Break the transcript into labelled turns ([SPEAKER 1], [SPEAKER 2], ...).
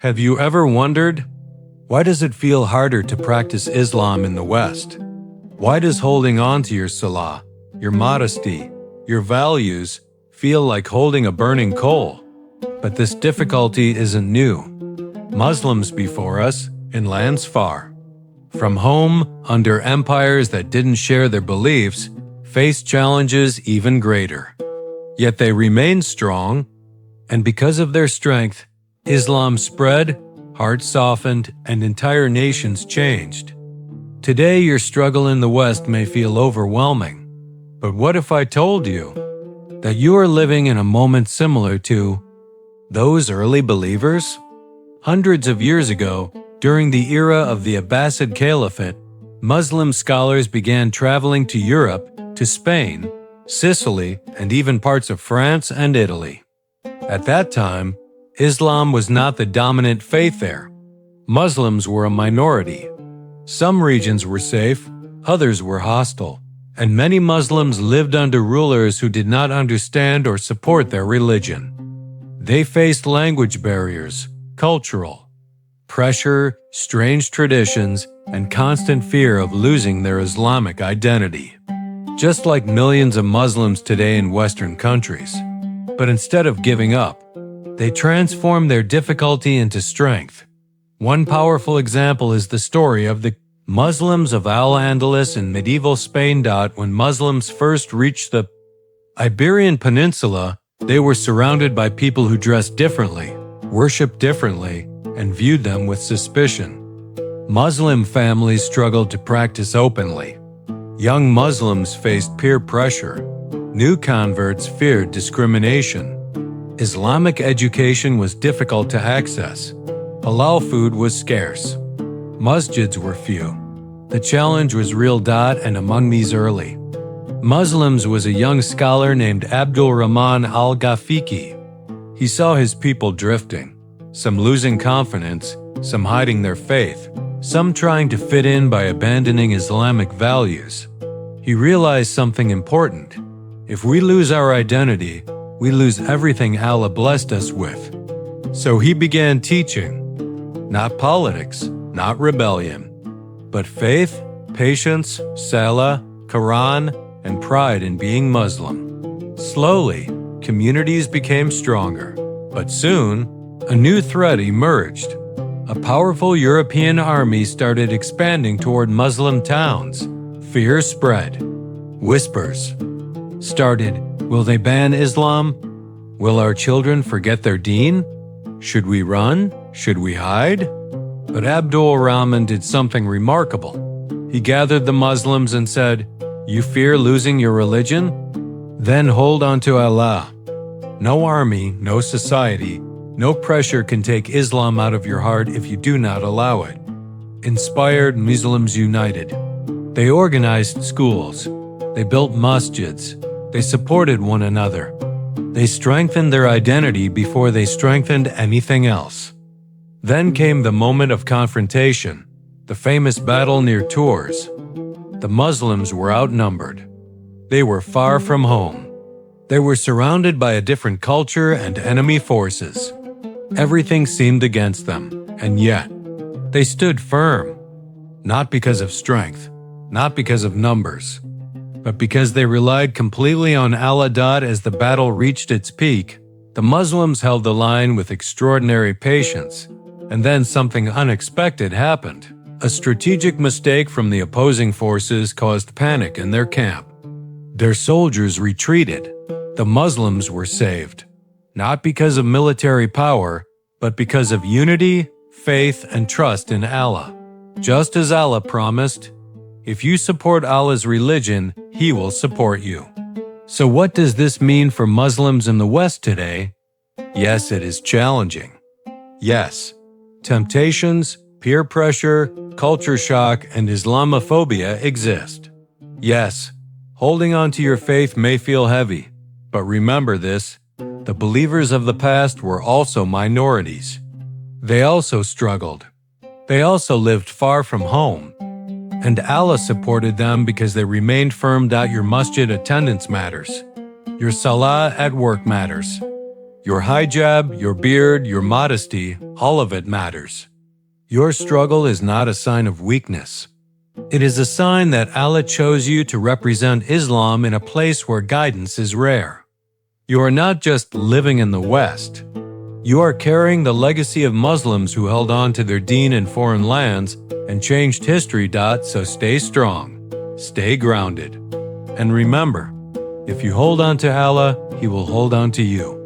[SPEAKER 1] Have you ever wondered, why does it feel harder to practice Islam in the West? Why does holding on to your Salah, your modesty, your values feel like holding a burning coal? But this difficulty isn't new. Muslims before us, in lands far from home, under empires that didn't share their beliefs, faced challenges even greater. Yet they remained strong, and because of their strength, Islam spread, hearts softened, and entire nations changed. Today, your struggle in the West may feel overwhelming, but what if I told you that you are living in a moment similar to those early believers? Hundreds of years ago, during the era of the Abbasid Caliphate, Muslim scholars began traveling to Europe, to Spain, Sicily, and even parts of France and Italy. At that time, Islam was not the dominant faith there. Muslims were a minority. Some regions were safe, others were hostile, and many Muslims lived under rulers who did not understand or support their religion. They faced language barriers, cultural pressure, strange traditions, and constant fear of losing their Islamic identity. Just like millions of Muslims today in Western countries. But instead of giving up, they transformed their difficulty into strength. One powerful example is the story of the Muslims of Al-Andalus in medieval Spain. When Muslims first reached the Iberian Peninsula, they were surrounded by people who dressed differently, worshipped differently, and viewed them with suspicion. Muslim families struggled to practice openly. Young Muslims faced peer pressure. New converts feared discrimination. Islamic education was difficult to access. Halal food was scarce. Masjids were few. The challenge was real. And among these early Muslims was a young scholar named Abdul Rahman al-Ghafiqi. He saw his people drifting, some losing confidence, some hiding their faith, some trying to fit in by abandoning Islamic values. He realized something important. If we lose our identity, we lose everything Allah blessed us with. So he began teaching, not politics, not rebellion, but faith, patience, Salah, Quran, and pride in being Muslim. Slowly, communities became stronger, but soon, a new threat emerged. A powerful European army started expanding toward Muslim towns. Fear spread. Whispers started. Will they ban Islam? Will our children forget their deen? Should we run? Should we hide? But Abdul Rahman did something remarkable. He gathered the Muslims and said, "You fear losing your religion? Then hold on to Allah. No army, no society, no pressure can take Islam out of your heart if you do not allow it." Inspired, Muslims united. They organized schools. They built masjids. They supported one another. They strengthened their identity before they strengthened anything else. Then came the moment of confrontation, the famous battle near Tours. The Muslims were outnumbered. They were far from home. They were surrounded by a different culture and enemy forces. Everything seemed against them, and yet, they stood firm. Not because of strength, not because of numbers, but because they relied completely on Allah. As the battle reached its peak, the Muslims held the line with extraordinary patience, and then something unexpected happened. A strategic mistake from the opposing forces caused panic in their camp. Their soldiers retreated. The Muslims were saved, not because of military power, but because of unity, faith, and trust in Allah. Just as Allah promised, if you support Allah's religion, He will support you. So what does this mean for Muslims in the West today? Yes, it is challenging. Yes, temptations, peer pressure, culture shock, and Islamophobia exist. Yes, holding on to your faith may feel heavy, but remember this, the believers of the past were also minorities. They also struggled. They also lived far from home. And Allah supported them because they remained firm. Your masjid attendance matters. Your salah at work matters. Your hijab, your beard, your modesty, all of it matters. Your struggle is not a sign of weakness. It is a sign that Allah chose you to represent Islam in a place where guidance is rare. You are not just living in the West. You are carrying the legacy of Muslims who held on to their deen in foreign lands and changed history. So stay strong, stay grounded. And remember, if you hold on to Allah, He will hold on to you.